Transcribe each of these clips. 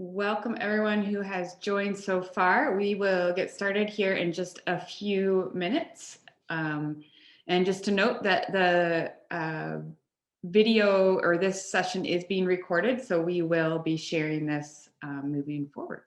Welcome everyone who has joined so far. We will get started here in just a few minutes. And just to note that the video or this session is being recorded, so we will be sharing this moving forward.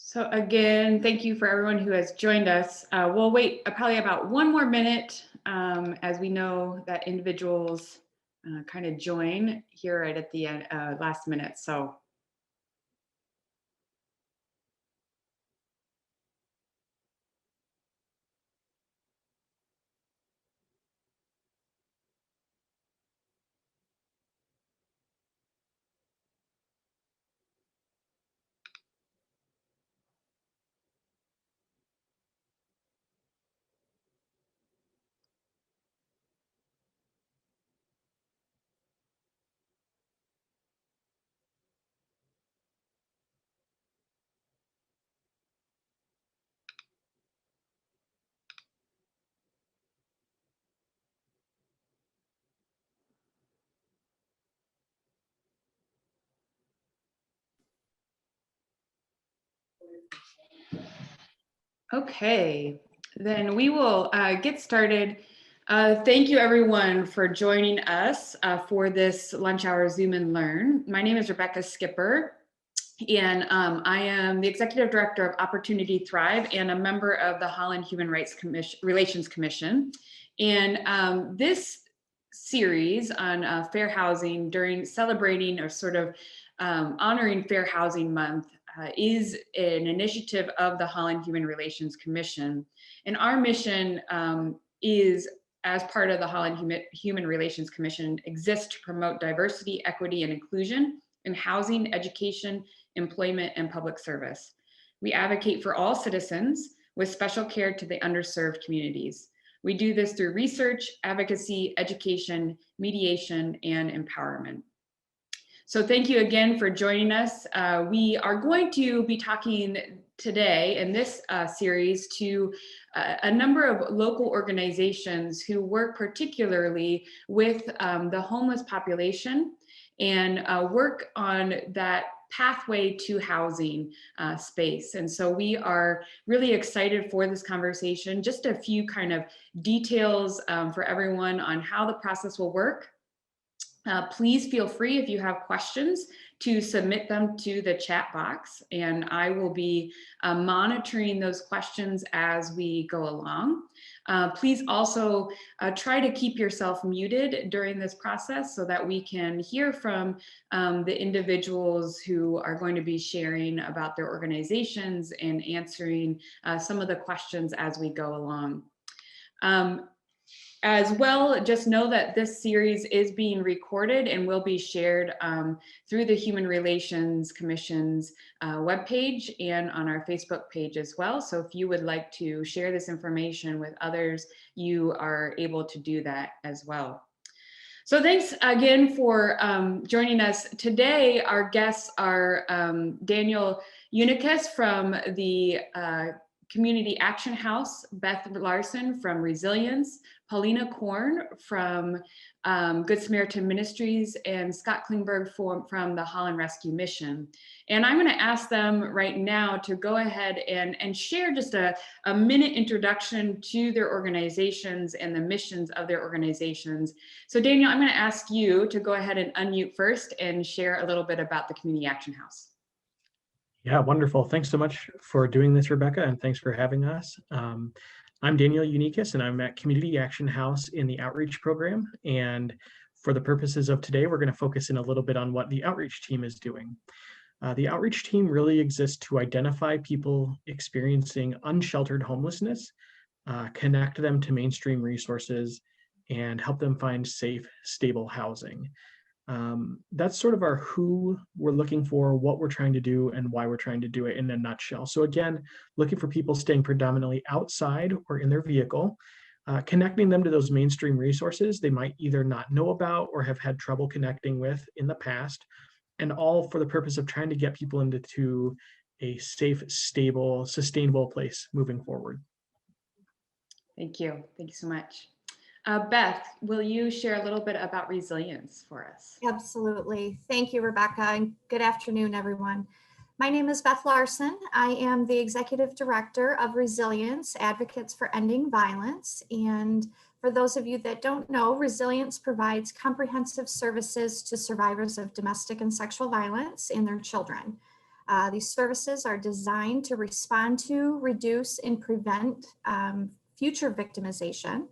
So again, thank you for everyone who has joined us. We'll wait probably about one more minute as we know that individuals kind of join here right at the end, last minute. So. Okay, then we will get started. Thank you everyone for joining us for this lunch hour Zoom and Learn. My name is Rebecca Skipper, and I am the Executive Director of Opportunity Thrive and a member of the Holland Human Rights Relations Commission. And this series on fair housing during celebrating or sort of honoring Fair Housing Month is an initiative of the Holland Human Relations Commission. And our mission is, as part of the Holland Human Relations Commission, exists to promote diversity, equity, and inclusion in housing, education, employment, and public service. We advocate for all citizens with special care to the underserved communities. We do this through research, advocacy, education, mediation, and empowerment. So thank you again for joining us. We are going to be talking today in this series to a number of local organizations who work particularly with the homeless population and work on that pathway to housing space. And so we are really excited for this conversation. Just a few kind of details for everyone on how the process will work. Please feel free, if you have questions, to submit them to the chat box, and I will be monitoring those questions as we go along. Please also try to keep yourself muted during this process so that we can hear from the individuals who are going to be sharing about their organizations and answering some of the questions as we go along. As well, just know that this series is being recorded and will be shared through the Human Relations Commission's webpage and on our Facebook page as well. So if you would like to share this information with others, you are able to do that as well. So thanks again for joining us today. Our guests are Daniel Unicus from the Community Action House, Beth Larson from Resilience, Paulina Korn from Good Samaritan Ministries, and Scott Klingberg from the Holland Rescue Mission. And I'm gonna ask them right now to go ahead and share just a minute introduction to their organizations and the missions of their organizations. So Daniel, I'm gonna ask you to go ahead and unmute first and share a little bit about the Community Action House. Yeah, wonderful. Thanks so much for doing this, Rebecca, and thanks for having us. I'm Daniel Unicus, and I'm at Community Action House in the Outreach Program. And for the purposes of today, we're going to focus in a little bit on what the Outreach team is doing. The Outreach team really exists to identify people experiencing unsheltered homelessness connect them to mainstream resources, and help them find safe, stable housing. That's sort of our who we're looking for, what we're trying to do, and why we're trying to do it in a nutshell. So again, looking for people staying predominantly outside or in their vehicle, connecting them to those mainstream resources they might either not know about or have had trouble connecting with in the past, and all for the purpose of trying to get people into a safe, stable, sustainable place moving forward. Thank you. Thank you so much. Beth, will you share a little bit about resilience for us? Absolutely. Thank you, Rebecca, and good afternoon, everyone. My name is Beth Larson. I am the Executive Director of Resilience, Advocates for Ending Violence. And for those of you that don't know, Resilience provides comprehensive services to survivors of domestic and sexual violence and their children. These services are designed to respond to, reduce, and prevent future victimization.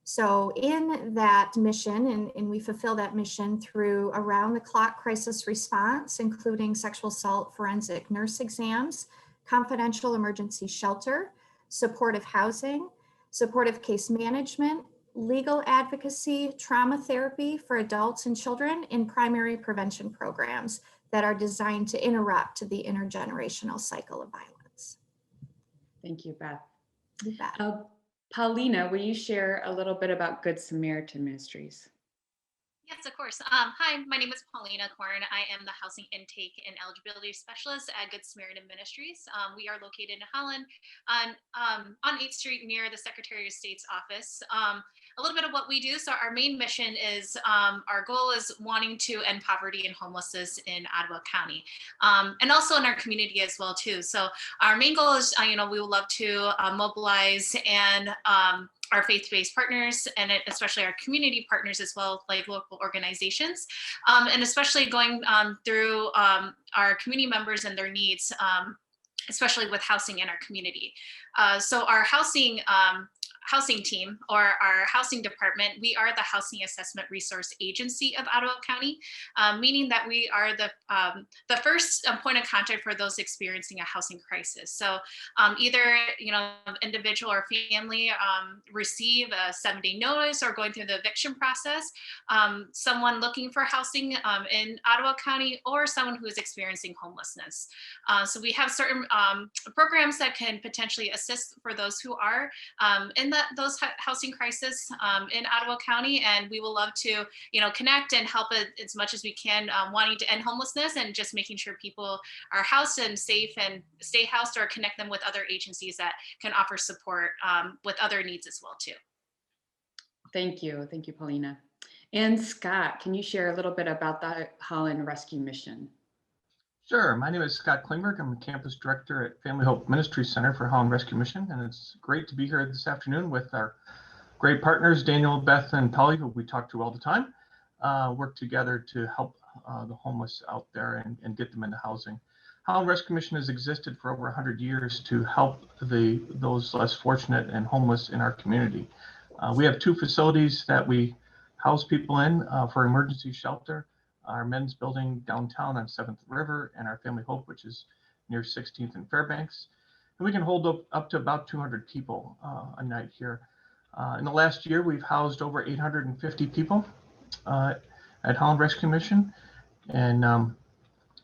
So in that mission, and we fulfill that mission through around-the-clock crisis response, including sexual assault forensic nurse exams, confidential emergency shelter, supportive housing, supportive case management, legal advocacy, trauma therapy for adults and children, and primary prevention programs that are designed to interrupt the intergenerational cycle of violence. Thank you, Beth. You bet. Paulina, will you share a little bit about Good Samaritan Ministries? Yes, of course. Hi, my name is Paulina Korn. I am the Housing Intake and Eligibility Specialist at Good Samaritan Ministries. We are located in Holland on 8th Street near the Secretary of State's office. A little bit of what we do. So our main mission is, our goal is wanting to end poverty and homelessness in Ottawa County, and also in our community as well too. So our main goal is, we would love to mobilize and our faith-based partners, and especially our community partners as well, like local organizations, and especially going through our community members and their needs, especially with housing in our community. So our housing team, or our housing department, we are the Housing Assessment Resource Agency of Ottawa County, meaning that we are the first point of contact for those experiencing a housing crisis. So either individual or family receive a 7-day notice or going through the eviction process, someone looking for housing in Ottawa County, or someone who is experiencing homelessness. So we have certain programs that can potentially assist for those who are in those housing crisis in Ottawa County, and we will love to connect and help as much as we can, wanting to end homelessness and just making sure people are housed and safe and stay housed, or connect them with other agencies that can offer support with other needs as well too. Thank you, Paulina. And Scott, can you share a little bit about the Holland Rescue Mission? Sure. My name is Scott Klingberg. I'm the campus director at Family Hope Ministries Center for Holland Rescue Mission, and it's great to be here this afternoon with our great partners, Daniel, Beth, and Polly, who we talk to all the time, work together to help the homeless out there and get them into housing. Holland Rescue Mission has existed for over 100 years to help those less fortunate and homeless in our community. We have 2 facilities that we house people in for emergency shelter. Our men's building downtown on 7th River, and our Family Hope, which is near 16th and Fairbanks. And we can hold up to about 200 people a night here. In the last year, we've housed over 850 people at Holland Rescue Mission. And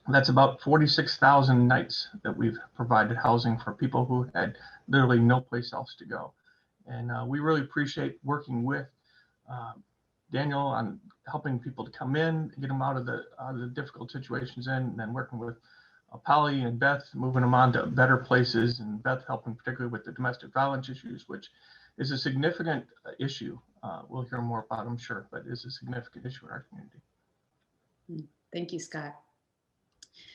that's about 46,000 nights that we've provided housing for people who had literally no place else to go. And we really appreciate working with Daniel on helping people to come in, get them out of the difficult situations in, and then working with Polly and Beth, moving them on to better places, and Beth helping particularly with the domestic violence issues, which is a significant issue. We'll hear more about, I'm sure, but is a significant issue in our community. Thank you, Scott.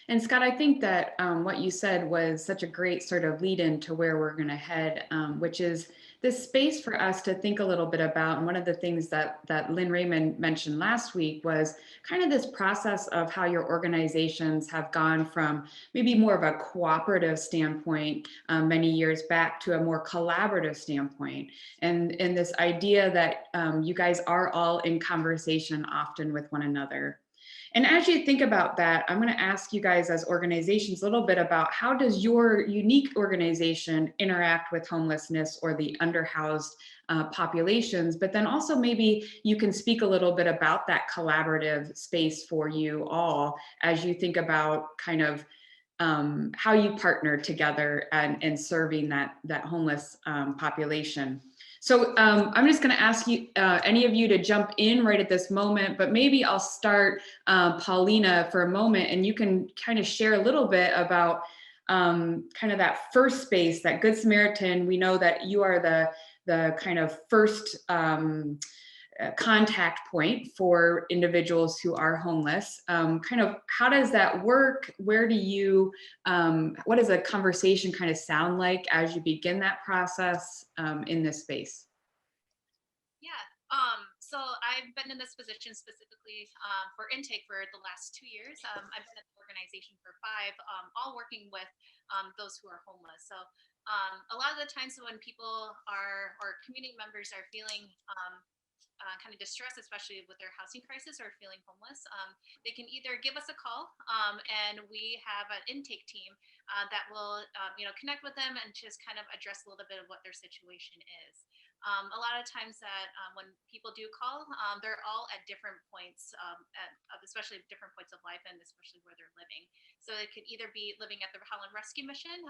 And Scott, I think that what you said was such a great sort of lead in to where we're going to head, which is this space for us to think a little bit about. And one of the things that Lynn Raymond mentioned last week was kind of this process of how your organizations have gone from maybe more of a cooperative standpoint many years back to a more collaborative standpoint. And this idea that you guys are all in conversation often with one another. And as you think about that, I'm going to ask you guys as organizations a little bit about how does your unique organization interact with homelessness or the underhoused populations, but then also maybe you can speak a little bit about that collaborative space for you all as you think about kind of how you partner together and serving that homeless population. So I'm just going to ask you, any of you to jump in right at this moment, but maybe I'll start Paulina for a moment, and you can kind of share a little bit about kind of that first space, that Good Samaritan. We know that you are the kind of first contact point for individuals who are homeless. Kind of how does that work? Where do you, what does a conversation kind of sound like as you begin that process in this space? Yeah, so I've been in this position specifically for intake for the last 2 years. I've been at the organization for 5, all working with those who are homeless. So a lot of the times when people are, or community members are feeling kind of distressed, especially with their housing crisis or feeling homeless, they can either give us a call and we have an intake team that will connect with them and just kind of address a little bit of what their situation is. A lot of times that when people do call, they're all at different points, especially different points of life and especially where they're living. So it could either be living at the Holland Rescue Mission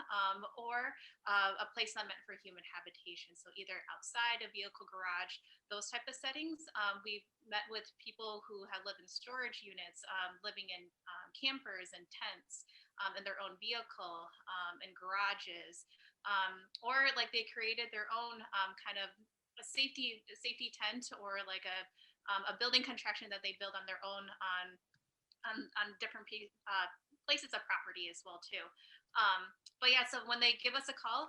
or a place not meant for human habitation. So either outside a vehicle garage, those type of settings. We've met with people who have lived in storage units, living in campers and tents in their own vehicle, in garages. Or like they created their own kind of a safety tent or like a building contraction that they build on their own on different places of property as well too. But yeah, so when they give us a call,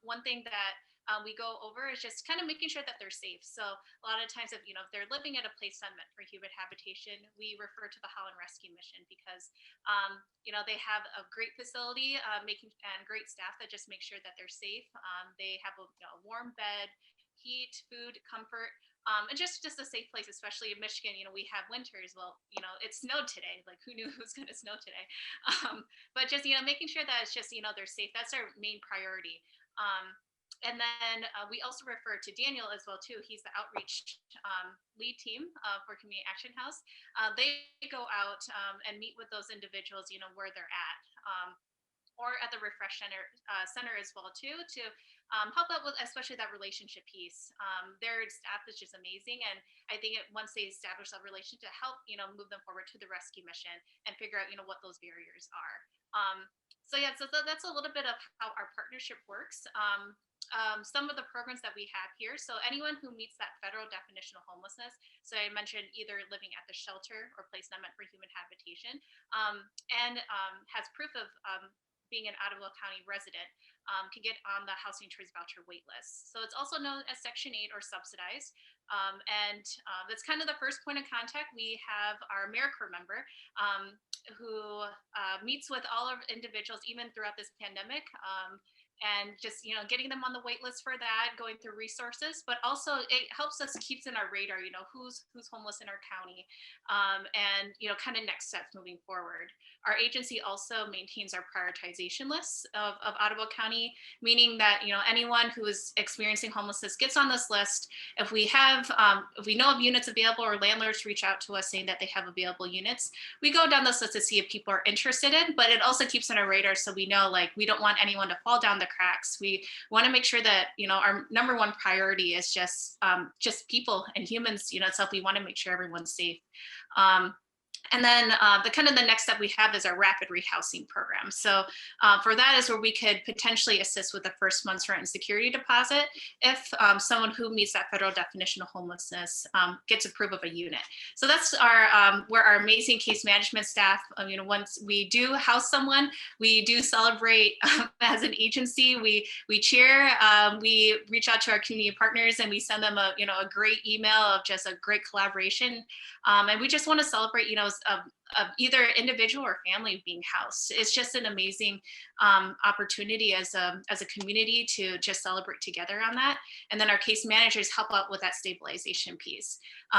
one thing that we go over is just kind of making sure that they're safe. So a lot of times if they're living at a place not meant for human habitation, we refer to the Holland Rescue Mission because they have a great facility and great staff that just make sure that they're safe. They have a warm bed, heat, food, comfort, and just a safe place, especially in Michigan. We have winters. Well, it snowed today. Like who knew it was going to snow today? But just making sure that it's just they're safe. That's our main priority. And then we also refer to Daniel as well too. He's the outreach lead team for Community Action House. They go out and meet with those individuals, where they're at, or at the Refresh Center as well too, to help out with especially that relationship piece. Their staff is just amazing, and I think once they establish that relationship, to help move them forward to the rescue mission and figure out what those barriers are. So yeah, so that's a little bit of how our partnership works. Some of the programs that we have here. So anyone who meets that federal definition of homelessness, so I mentioned either living at the shelter or place not meant for human habitation, and has proof of being an Ottawa County resident, can get on the Housing Choice Voucher waitlist. So it's also known as Section 8 or subsidized. And that's kind of the first point of contact. We have our AmeriCorps member who meets with all of individuals even throughout this pandemic. And just getting them on the wait list for that, going through resources, but also it helps us, keeps in our radar who's homeless in our county, and kind of next steps moving forward. Our agency also maintains our prioritization lists of Ottawa County, meaning that anyone who is experiencing homelessness gets on this list. If we know of units available or landlords reach out to us saying that they have available units, we go down this list to see if people are interested in, but it also keeps in our radar so we know we don't want anyone to fall down the cracks. We want to make sure that our number one priority is just people and humans itself. We want to make sure everyone's safe. And then the next step we have is our rapid rehousing program. So for that is where we could potentially assist with the first month's rent and security deposit if someone who meets that federal definition of homelessness gets approved of a unit. So that's where our amazing case management staff, once we do house someone, we do celebrate as an agency. We cheer, we reach out to our community partners, and we send them a great email of just a great collaboration. And we just want to celebrate, of either individual or family being housed. It's just an amazing opportunity as a community to just celebrate together on that. And then our case managers help out with that stabilization piece.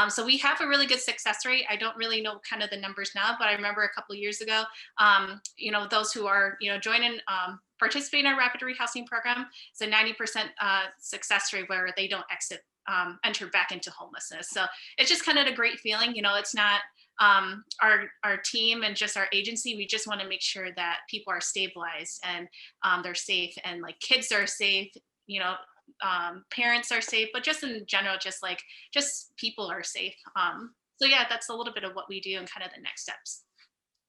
So we have a really good success rate. I don't really know kind of the numbers now, but I remember a couple of years ago, those who are, joining, participating in our rapid rehousing program, it's a 90% success rate where they don't enter back into homelessness. So it's just kind of a great feeling. It's not our team and just our agency. We just want to make sure that people are stabilized and they're safe, and like kids are safe, parents are safe, but just in general, just people are safe. So yeah, that's a little bit of what we do and kind of the next steps.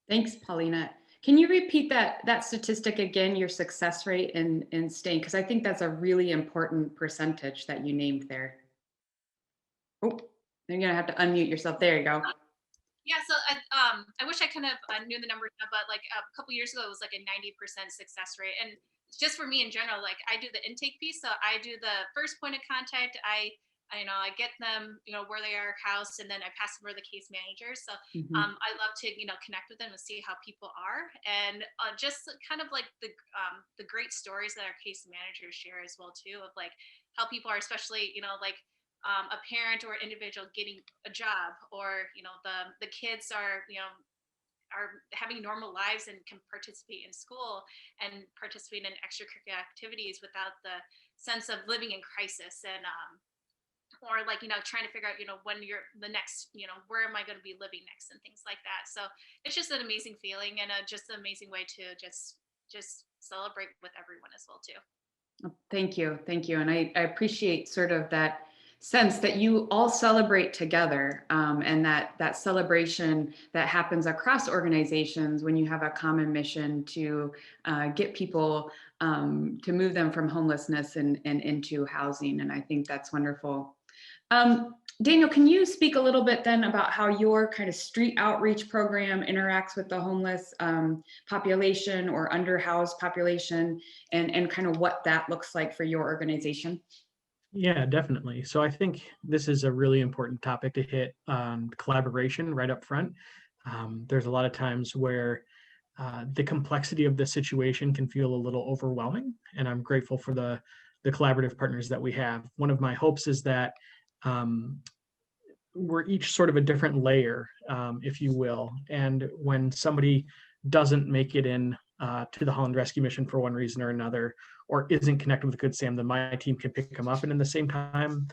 Thanks, Paulina. Can you repeat that statistic again, your success rate in staying? Because I think that's a really important percentage that you named there. Oh, you're gonna have to unmute yourself. There you go. Yeah, so I wish I kind of knew the numbers now, but like a couple years ago, it was like a 90% success rate. And just for me in general, like I do the intake piece. So I do the first point of contact. I get them, where they are housed, and then I pass them over the case managers. So I love to, connect with them and see how people are, and just kind of like the great stories that our case managers share as well too, of like how people are, especially, a parent or individual getting a job, or the kids are having normal lives and can participate in school and participate in extracurricular activities without the sense of living in crisis, and or like trying to figure out when you're the next, where am I going to be living next, and things like that. So it's just an amazing feeling, and just an amazing way to just celebrate with everyone as well too. Thank you and I appreciate sort of that sense that you all celebrate together, and that celebration that happens across organizations when you have a common mission to get people to move them from homelessness and into housing. And I think that's wonderful. Daniel, can you speak a little bit then about how your kind of street outreach program interacts with the homeless population or underhoused population, and kind of what that looks like for your organization? Yeah, definitely. So I think this is a really important topic to hit on collaboration right up front. There's a lot of times where the complexity of the situation can feel a little overwhelming, and I'm grateful for the collaborative partners that we have. One of my hopes is that we're each sort of a different layer, if you will. And when somebody doesn't make it in to the Holland Rescue Mission for one reason or another, or isn't connected with Good Sam, then my team can pick them up. And in the same time,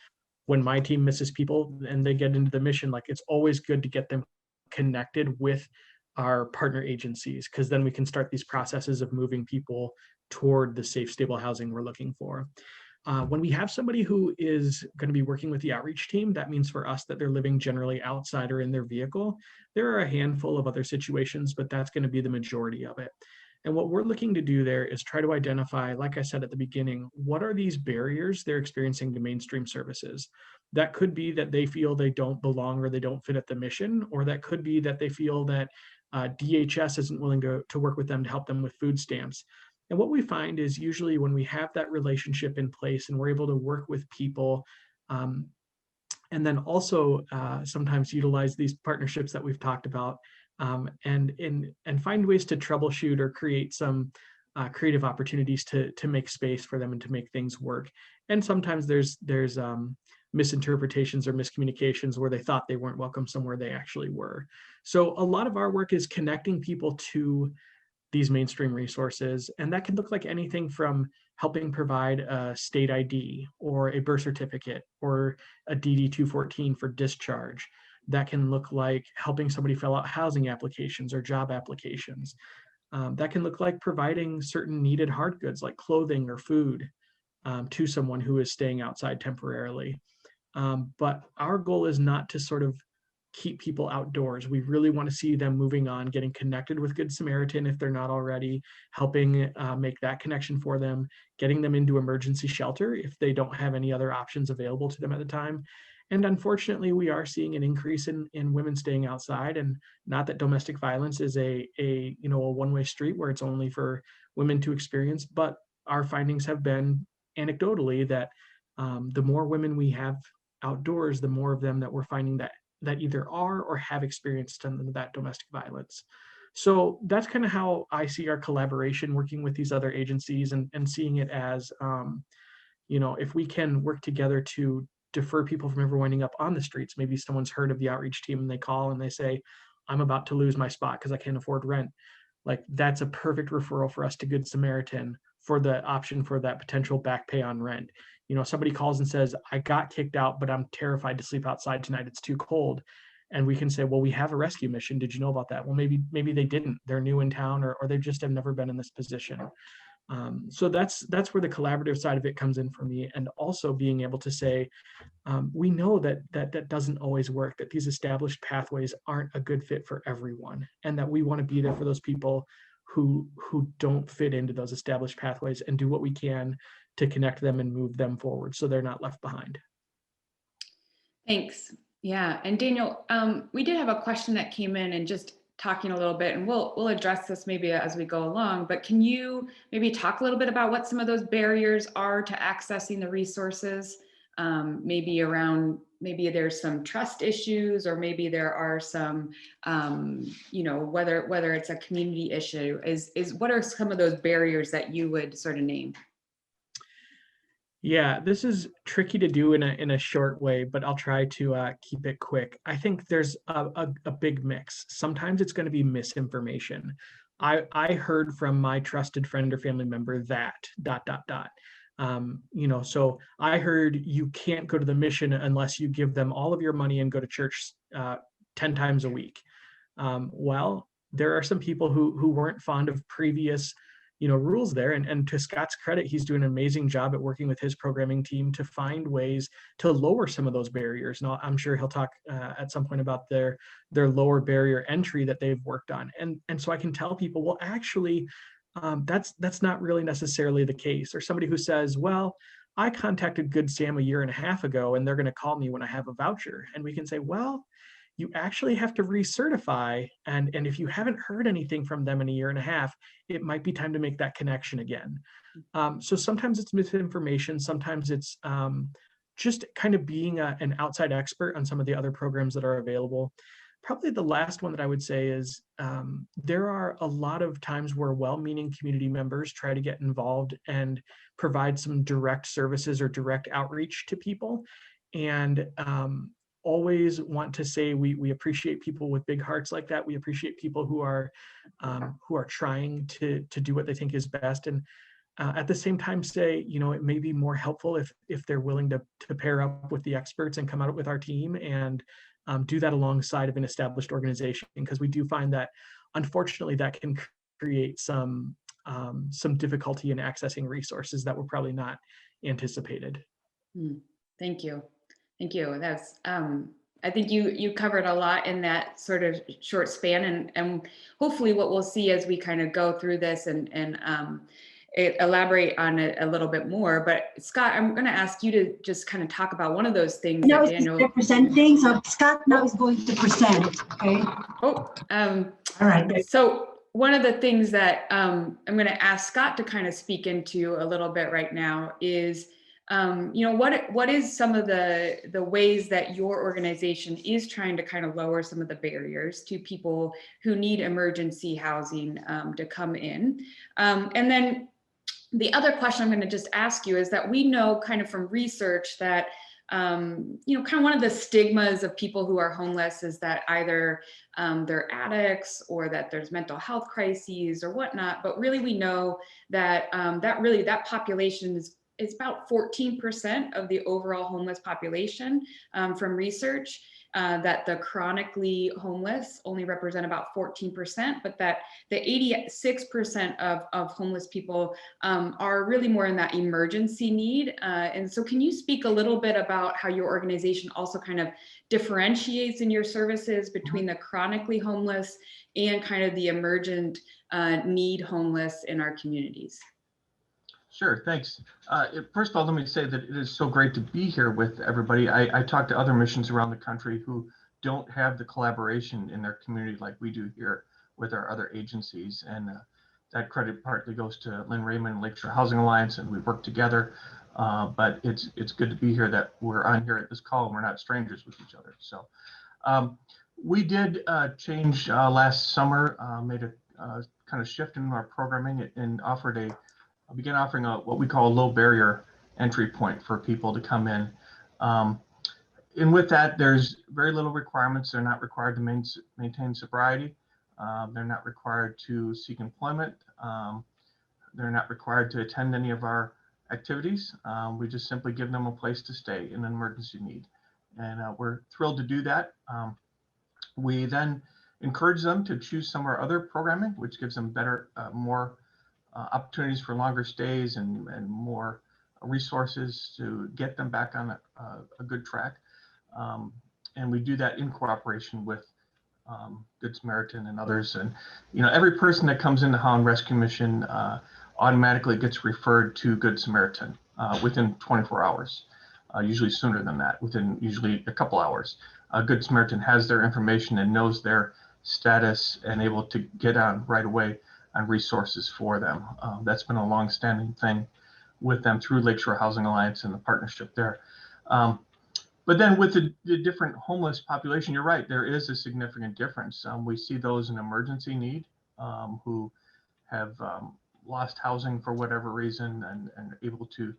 when my team misses people and they get into the mission, like it's always good to get them connected with our partner agencies, because then we can start these processes of moving people toward the safe, stable housing we're looking for. When we have somebody who is going to be working with the outreach team, that means for us that they're living generally outside or in their vehicle. There are a handful of other situations, but that's going to be the majority of it. And what we're looking to do there is try to identify, like I said at the beginning, what are these barriers they're experiencing to mainstream services? That could be that they feel they don't belong or they don't fit at the mission, or that could be that they feel that DHS isn't willing to work with them to help them with food stamps. And what we find is usually when we have that relationship in place and we're able to work with people, and then also sometimes utilize these partnerships that we've talked about, and find ways to troubleshoot or create some creative opportunities to make space for them and to make things work. And sometimes there's misinterpretations or miscommunications where they thought they weren't welcome somewhere they actually were. So a lot of our work is connecting people to these mainstream resources, and that can look like anything from helping provide a state ID or a birth certificate or a DD-214 for discharge. That can look like helping somebody fill out housing applications or job applications. That can look like providing certain needed hard goods like clothing or food to someone who is staying outside temporarily. But our goal is not to sort of keep people outdoors. We really want to see them moving on, getting connected with Good Samaritan if they're not already, helping make that connection for them, getting them into emergency shelter if they don't have any other options available to them at the time. And unfortunately, we are seeing an increase in women staying outside, and not that domestic violence is a one-way street where it's only for women to experience, but our findings have been anecdotally that the more women we have outdoors, the more of them that we're finding that that either are or have experienced some of that domestic violence. So that's kind of how I see our collaboration working with these other agencies, and seeing it as, if we can work together to defer people from ever winding up on the streets. Maybe someone's heard of the outreach team and they call and they say, I'm about to lose my spot because I can't afford rent. Like, that's a perfect referral for us to Good Samaritan for the option for that potential back pay on rent. Somebody calls and says, I got kicked out, but I'm terrified to sleep outside tonight. It's too cold. And we can say, well, we have a rescue mission. Did you know about that? Well, maybe they didn't. They're new in town, or they just have never been in this position. So that's where the collaborative side of it comes in for me. And also being able to say, we know that doesn't always work, that these established pathways aren't a good fit for everyone, and that we want to be there for those people who don't fit into those established pathways, and do what we can to connect them and move them forward so they're not left behind. Thanks. Yeah. And Daniel, we did have a question that came in, and just talking a little bit, and we'll address this maybe as we go along, but can you maybe talk a little bit about what some of those barriers are to accessing the resources? Maybe there's some trust issues, or maybe there are some, whether it's a community issue, is what are some of those barriers that you would sort of name? Yeah, this is tricky to do in a short way, but I'll try to keep it quick. I think there's a big mix. Sometimes it's going to be misinformation. I heard from my trusted friend or family member that ... So I heard you can't go to the mission unless you give them all of your money and go to church 10 times a week. Well, there are some people who weren't fond of previous rules there. And to Scott's credit, he's doing an amazing job at working with his programming team to find ways to lower some of those barriers. Now, I'm sure he'll talk at some point about their lower barrier entry that they've worked on. And so I can tell people, well, actually, that's not really necessarily the case. Or somebody who says, well, I contacted Good Sam a year and a half ago, and they're going to call me when I have a voucher. And we can say, well, you actually have to recertify. And if you haven't heard anything from them in a year and a half, it might be time to make that connection again. So sometimes it's misinformation. Sometimes it's just kind of being an outside expert on some of the other programs that are available. Probably the last one that I would say is there are a lot of times where well-meaning community members try to get involved and provide some direct services or direct outreach to people. And always want to say we appreciate people with big hearts like that. We appreciate people who are trying to do what they think is best. And at the same time say, it may be more helpful if they're willing to pair up with the experts and come out with our team and do that alongside of an established organization, because we do find that unfortunately that can create some difficulty in accessing resources that were probably not anticipated. Thank you. That's I think you covered a lot in that sort of short span, and hopefully what we'll see as we kind of go through this and elaborate on it a little bit more. But Scott, I'm going to ask you to just kind of talk about one of those things that Daniel presenting. So Scott now is going to present. Okay. All right. So one of the things that I'm going to ask Scott to kind of speak into a little bit right now is, what is some of the ways that your organization is trying to kind of lower some of the barriers to people who need emergency housing to come in? And then the other question I'm going to just ask you is that we know kind of from research that kind of one of the stigmas of people who are homeless is that either they're addicts or that there's mental health crises or whatnot. But really, we know that that population is about 14% of the overall homeless population from research, that the chronically homeless only represent about 14%, but that the 86% of homeless people are really more in that emergency need. And so can you speak a little bit about how your organization also kind of differentiates in your services between the chronically homeless and kind of the emergent need homeless in our communities? Sure, thanks. First of all, let me say that it is so great to be here with everybody. I talk to other missions around the country who don't have the collaboration in their community like we do here with our other agencies. And that credit partly goes to Lynn Raymond and Lakeshore Housing Alliance, and we work together. But it's good to be here, that we're on here at this call and we're not strangers with each other. So We did change last summer, made a kind of shift in our programming and began offering what we call a low barrier entry point for people to come in. And with that, there's very little requirements. They're not required to maintain sobriety. They're not required to seek employment. They're not required to attend any of our activities. We just simply give them a place to stay in an emergency need. And we're thrilled to do that. We then encourage them to choose some of our other programming, which gives them better, more opportunities for longer stays and more resources to get them back on a good track. And we do that in cooperation with Good Samaritan and others. And, every person that comes into Holland Rescue Mission automatically gets referred to Good Samaritan within 24 hours, usually sooner than that, within usually a couple hours. Good Samaritan has their information and knows their status and able to get on right away on resources for them. That's been a long-standing thing with them through Lakeshore Housing Alliance and the partnership there. But then with the different homeless population, you're right, there is a significant difference. We see those in emergency need who have lost housing for whatever reason and able to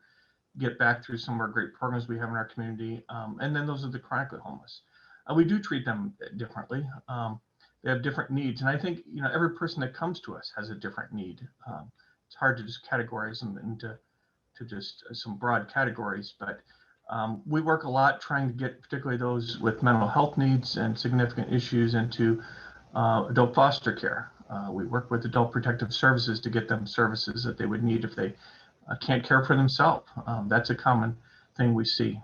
get back through some of our great programs we have in our community. And then those are the chronically homeless. We do treat them differently. They have different needs. And I think, every person that comes to us has a different need. It's hard to just categorize them into just some broad categories, but we work a lot trying to get particularly those with mental health needs and significant issues into adult foster care. We work with adult protective services to get them services that they would need if they can't care for themselves. That's a common thing we see.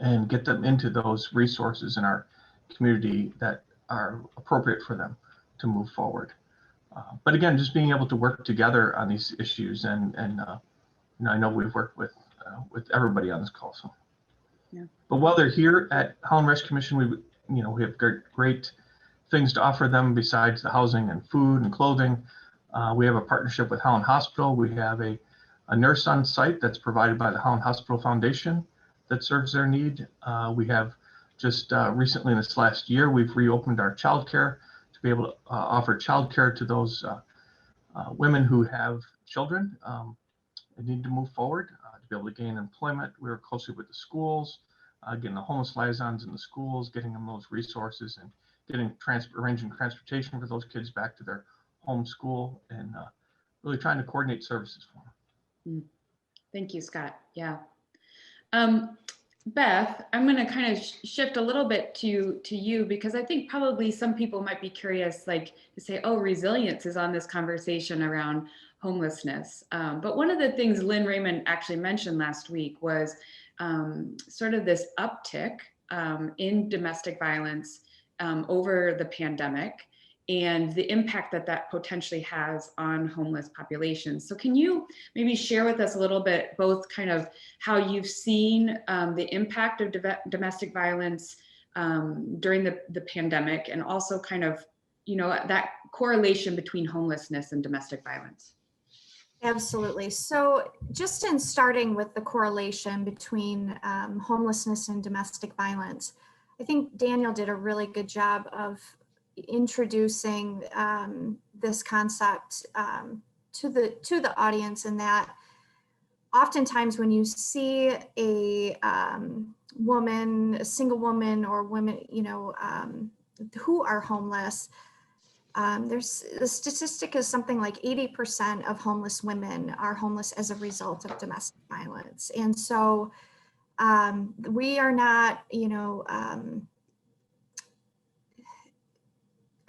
And get them into those resources in our community that are appropriate for them to move forward. But again, just being able to work together on these issues, and I know we've worked with everybody on this call. So, yeah. But while they're here at Holland Rescue Mission, we have great things to offer them besides the housing and food and clothing. We have a partnership with Holland Hospital. We have a nurse on site that's provided by the Holland Hospital Foundation that serves their need. We have just recently in this last year, we've reopened our childcare to be able to offer childcare to those women who have children and need to move forward to be able to gain employment. We work closely with the schools, getting the homeless liaisons in the schools, getting them those resources and arranging transportation for those kids back to their home school and really trying to coordinate services for them. Thank you, Scott. Yeah. Beth, I'm going to kind of shift a little bit to you, because I think probably some people might be curious, like to say, oh, resilience is on this conversation around homelessness. But one of the things Lynn Raymond actually mentioned last week was sort of this uptick in domestic violence over the pandemic and the impact that potentially has on homeless populations. So can you maybe share with us a little bit, both kind of how you've seen the impact of domestic violence during the pandemic, and also kind of, that correlation between homelessness and domestic violence? Absolutely. So just in starting with the correlation between homelessness and domestic violence, I think Daniel did a really good job of introducing this concept to the audience, in that oftentimes when you see a woman, a single woman, or women, who are homeless, there's the statistic is something like 80% of homeless women are homeless as a result of domestic violence. And so we are not,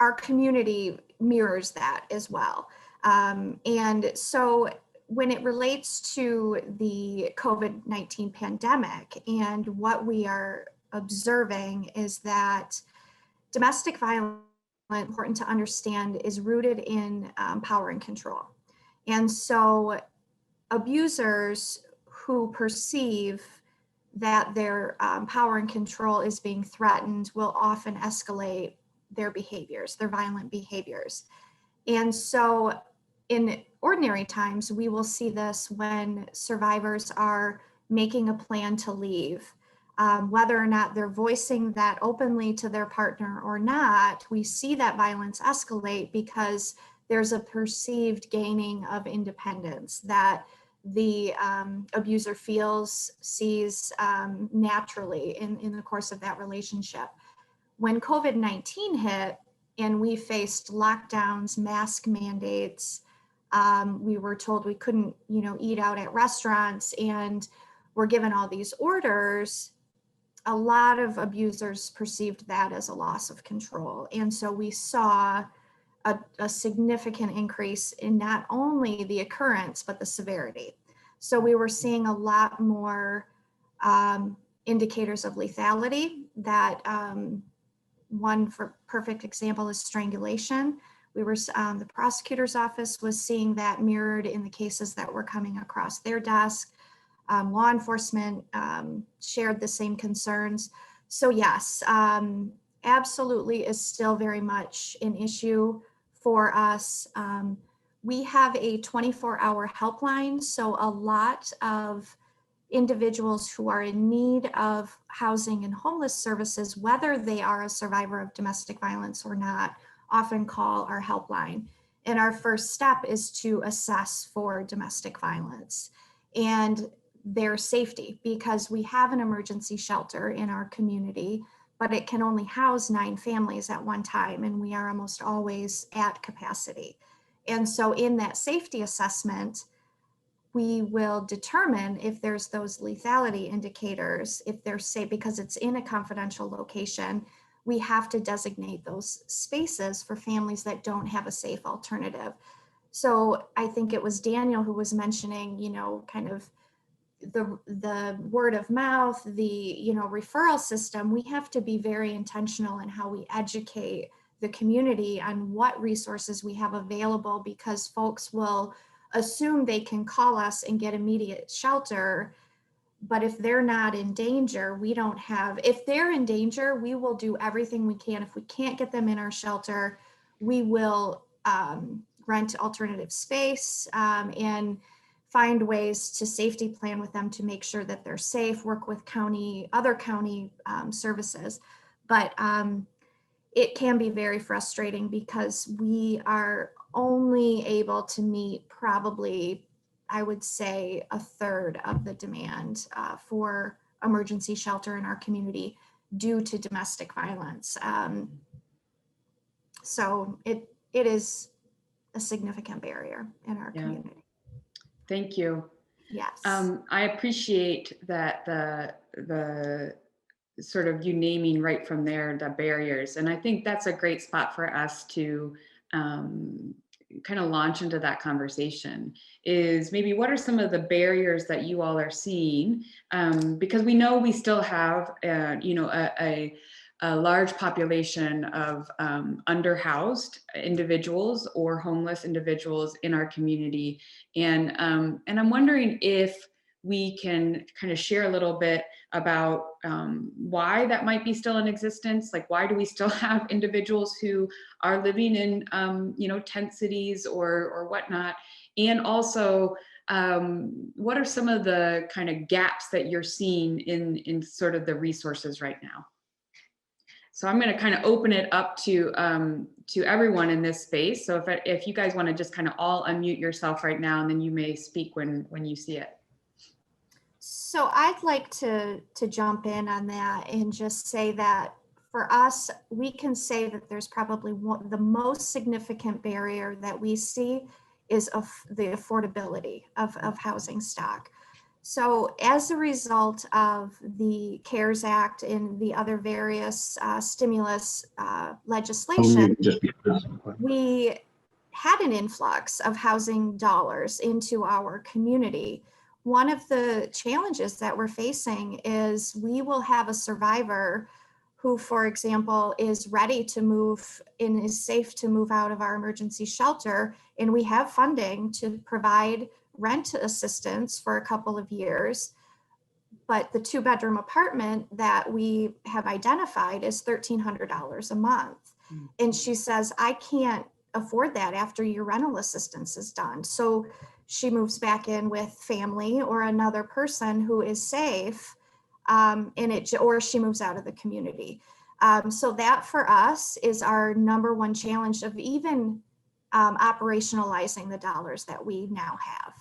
our community mirrors that as well. And so when it relates to the COVID-19 pandemic, and what we are observing is that domestic violence, important to understand, is rooted in power and control. And so abusers who perceive that their power and control is being threatened will often escalate their behaviors, their violent behaviors. And so in ordinary times, we will see this when survivors are making a plan to leave. whether or not they're voicing that openly to their partner or not, we see that violence escalate because there's a perceived gaining of independence that the abuser sees naturally in the course of that relationship. When COVID-19 hit and we faced lockdowns, mask mandates, we were told we couldn't, eat out at restaurants, and we're given all these orders. A lot of abusers perceived that as a loss of control. And so we saw a significant increase in not only the occurrence, but the severity. So we were seeing a lot more indicators of lethality. That one perfect example is strangulation. The prosecutor's office was seeing that mirrored in the cases that were coming across their desk. Law enforcement shared the same concerns. So yes, absolutely is still very much an issue for us. We have a 24-hour helpline, so a lot of individuals who are in need of housing and homeless services, whether they are a survivor of domestic violence or not, often call our helpline. And our first step is to assess for domestic violence and their safety, because we have an emergency shelter in our community, but it can only house 9 families at one time, and we are almost always at capacity. And so in that safety assessment, we will determine if there's those lethality indicators, if they're safe, because it's in a confidential location. We have to designate those spaces for families that don't have a safe alternative. So I think it was Daniel who was mentioning, kind of the word of mouth, the referral system. We have to be very intentional in how we educate the community on what resources we have available, because folks will assume they can call us and get immediate shelter. But if they're not in danger, if they're in danger, we will do everything we can. If we can't get them in our shelter, we will rent alternative space and find ways to safety plan with them to make sure that they're safe, work with other county services. But it can be very frustrating because we are only able to meet probably, I would say, a third of the demand for emergency shelter in our community due to domestic violence. So it is a significant barrier in our community. Thank you. Yes. I appreciate that the sort of you naming right from there the barriers, and I think that's a great spot for us to kind of launch into that conversation. Is maybe what are some of the barriers that you all are seeing, because we know we still have a large population of underhoused individuals or homeless individuals in our community. And I'm wondering if we can kind of share a little bit about why that might be still in existence. Like, why do we still have individuals who are living in, tent cities or whatnot? And also, what are some of the kind of gaps that you're seeing in sort of the resources right now? So I'm going to kind of open it up to everyone in this space. So if you guys want to just kind of all unmute yourself right now, and then you may speak when you see it. So I'd like to jump in on that and just say that for us, we can say that there's probably the most significant barrier that we see is the affordability of housing stock. So as a result of the CARES Act and the other various stimulus legislation, we had an influx of housing dollars into our community. One of the challenges that we're facing is we will have a survivor who, for example, is ready to move and is safe to move out of our emergency shelter, and we have funding to provide rent assistance for a couple of years. But the 2-bedroom apartment that we have identified is $1,300 a month. Mm-hmm. And she says, I can't afford that after your rental assistance is done. So she moves back in with family or another person who is safe. or she moves out of the community. So that for us is our number one challenge of even operationalizing the dollars that we now have.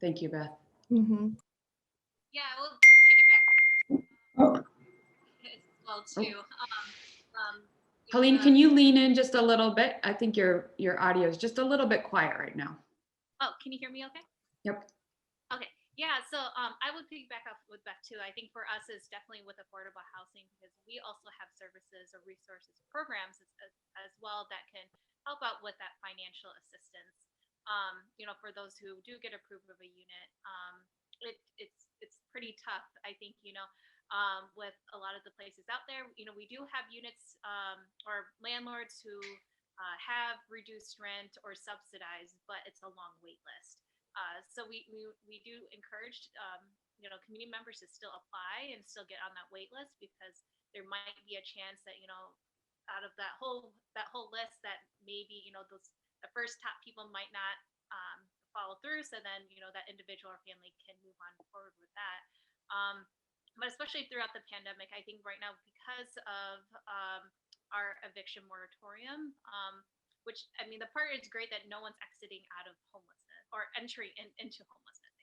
Thank you, Beth. Mm-hmm. Yeah, we'll piggyback as well too. Pauline, can you lean in just a little bit? I think your audio is just a little bit quiet right now. Oh, can you hear me okay? Yep. Okay. Yeah, so I would piggyback off with Beth too. I think for us it's definitely with affordable housing because we also have services or resources, programs as well that can help out with that financial assistance. For those who do get approved of a unit, it's pretty tough. I think, with a lot of the places out there, we do have units or landlords who have reduced rent or subsidized, but it's a long wait list. So we do encourage, community members to still apply and still get on that wait list because there might be a chance that, out of that whole list that maybe, the first top people might not follow through. So then, that individual or family can move on forward with that. But especially throughout the pandemic, I think right now, because of our eviction moratorium, which, the part is great that no one's exiting out of homelessness or entering into homelessness,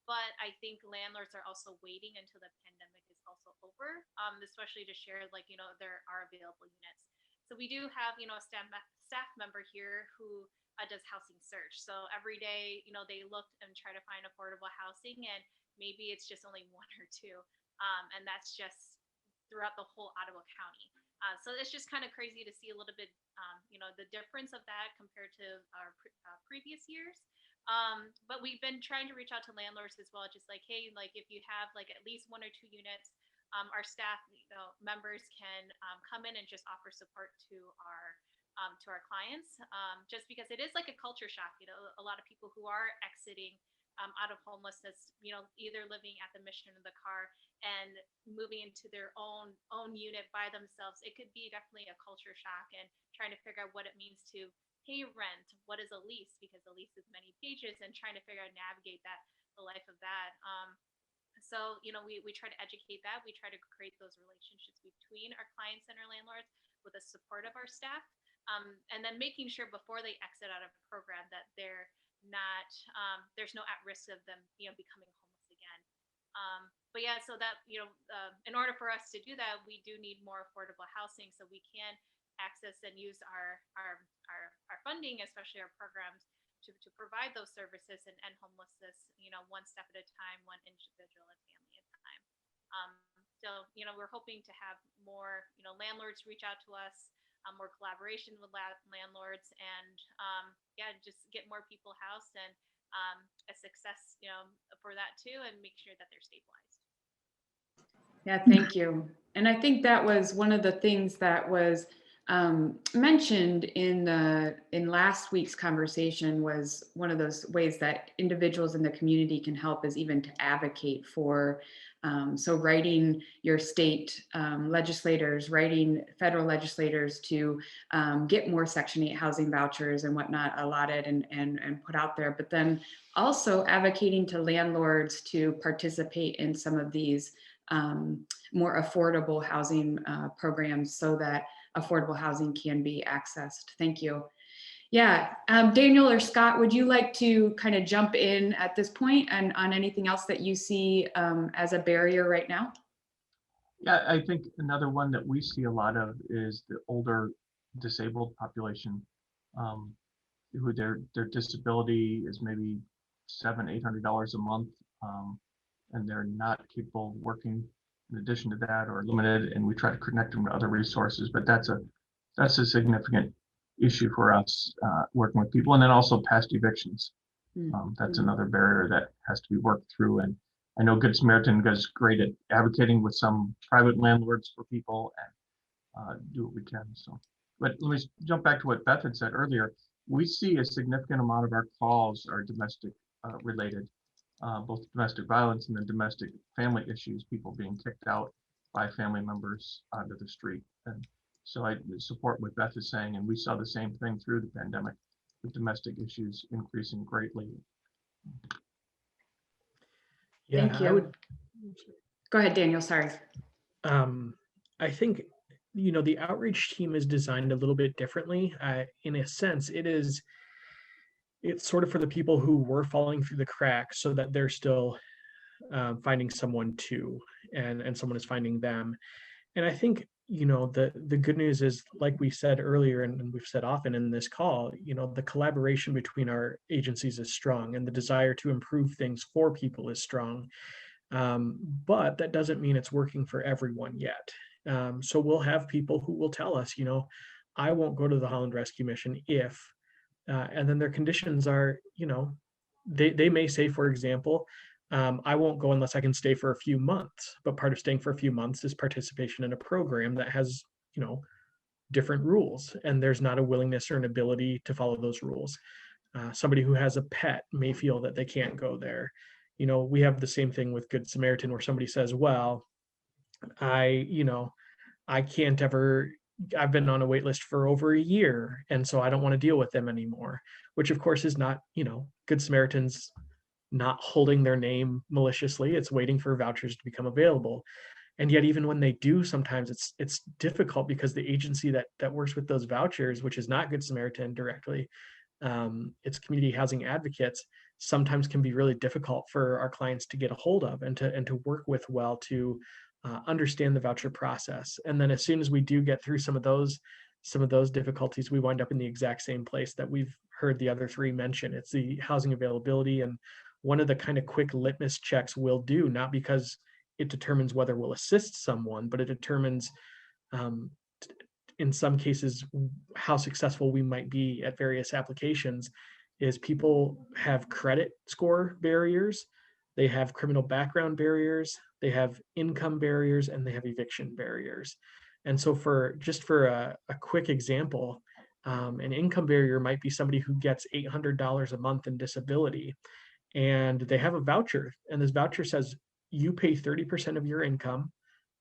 but I think landlords are also waiting until the pandemic is also over, especially to share, there are available units. So we do have, a staff member here who does housing search. So every day, they look and try to find affordable housing, and maybe it's just only one or two, and that's just throughout the whole Ottawa County. So it's just kind of crazy to see a little bit, the difference of that compared to our previous years. But we've been trying to reach out to landlords as well, just like, hey, if you have at least one or two units, our staff, members can come in and just offer support to our clients, just because it is like a culture shock. A lot of people who are exiting out of homelessness, either living at the Mission in the car and moving into their own unit by themselves. It could be definitely a culture shock and trying to figure out what it means to pay rent. What is a lease? Because a lease is many pages, and trying to figure out, navigate the life of that. So, we try to educate that. We try to create those relationships between our clients and our landlords with the support of our staff. And then making sure before they exit out of a program that they're not, there's no at risk of them, becoming homeless again. But yeah, so that, in order for us to do that, we do need more affordable housing so we can access and use our funding, especially our programs, to provide those services and end homelessness, one step at a time, one individual and family at a time. So, we're hoping to have more, landlords reach out to us, more collaboration with landlords, and just get more people housed, and a success, for that too, and make sure that they're stabilized. Yeah, thank you. And I think that was one of the things that was mentioned in last week's conversation. Was one of those ways that individuals in the community can help is even to advocate for, so writing your state legislators, writing federal legislators to get more Section 8 housing vouchers and whatnot allotted and put out there, but then also advocating to landlords to participate in some of these more affordable housing programs so that affordable housing can be accessed. Thank you. Yeah, Daniel or Scott, would you like to kind of jump in at this point and on anything else that you see as a barrier right now? Yeah, I think another one that we see a lot of is the older disabled population, who their disability is maybe $700-800 a month, and they're not capable of working in addition to that, or limited, and we try to connect them to other resources. But that's a significant issue for us, working with people. And then also past evictions. That's another barrier that has to be worked through. And I know Good Samaritan is great at advocating with some private landlords for people, and do what we can. So, but let me jump back to what Beth had said earlier. We see a significant amount of our calls are domestic related, both domestic violence and then domestic family issues, people being kicked out by family members onto the street. And so I support what Beth is saying, and we saw the same thing through the pandemic, with domestic issues increasing greatly. Yeah, Thank you. Go ahead, Daniel, sorry. I think, the outreach team is designed a little bit differently. In a sense, it's sort of for the people who were falling through the cracks so that they're still finding someone too, and someone is finding them. And I think, the good news is, like we said earlier, and we've said often in this call, the collaboration between our agencies is strong and the desire to improve things for people is strong. But that doesn't mean it's working for everyone yet. So we'll have people who will tell us, I won't go to the Holland Rescue Mission if, and then their conditions are, they may say, for example, I won't go unless I can stay for a few months. But part of staying for a few months is participation in a program that has, different rules, and there's not a willingness or an ability to follow those rules. Somebody who has a pet may feel that they can't go there. We have the same thing with Good Samaritan, where somebody says, well, I can't ever, I've been on a wait list for over a year, and so I don't want to deal with them anymore, which of course is not, Good Samaritans not holding their name maliciously. It's waiting for vouchers to become available. And yet, even when they do, sometimes it's difficult because the agency that works with those vouchers, which is not Good Samaritan directly, it's community housing advocates, sometimes can be really difficult for our clients to get a hold of and to work with well to understand the voucher process. And then as soon as we do get through some of those difficulties, we wind up in the exact same place that we've heard the other three mention. It's the housing availability. And one of the kind of quick litmus checks we'll do, not because it determines whether we'll assist someone, but it determines in some cases how successful we might be at various applications, is people have credit score barriers, they have criminal background barriers, they have income barriers, and they have eviction barriers. And so for a quick example, an income barrier might be somebody who gets $800 a month in disability, and they have a voucher, and this voucher says you pay 30% of your income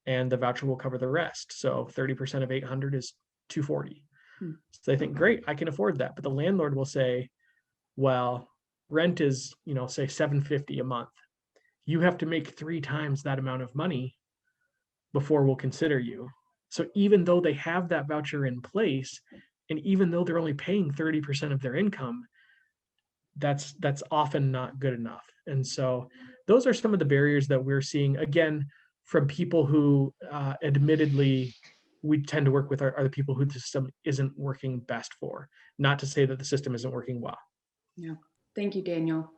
and the voucher will cover the rest. So 30% of 800 is 240. So they think, great, I can afford that. But the landlord will say, well, rent is, say $750 a month. You have to make 3 times that amount of money before we'll consider you. So even though they have that voucher in place, and even though they're only paying 30% of their income, that's often not good enough. And so those are some of the barriers that we're seeing, again, from people who admittedly we tend to work with are the people who the system isn't working best for. Not to say that the system isn't working well. Yeah, thank you, Daniel.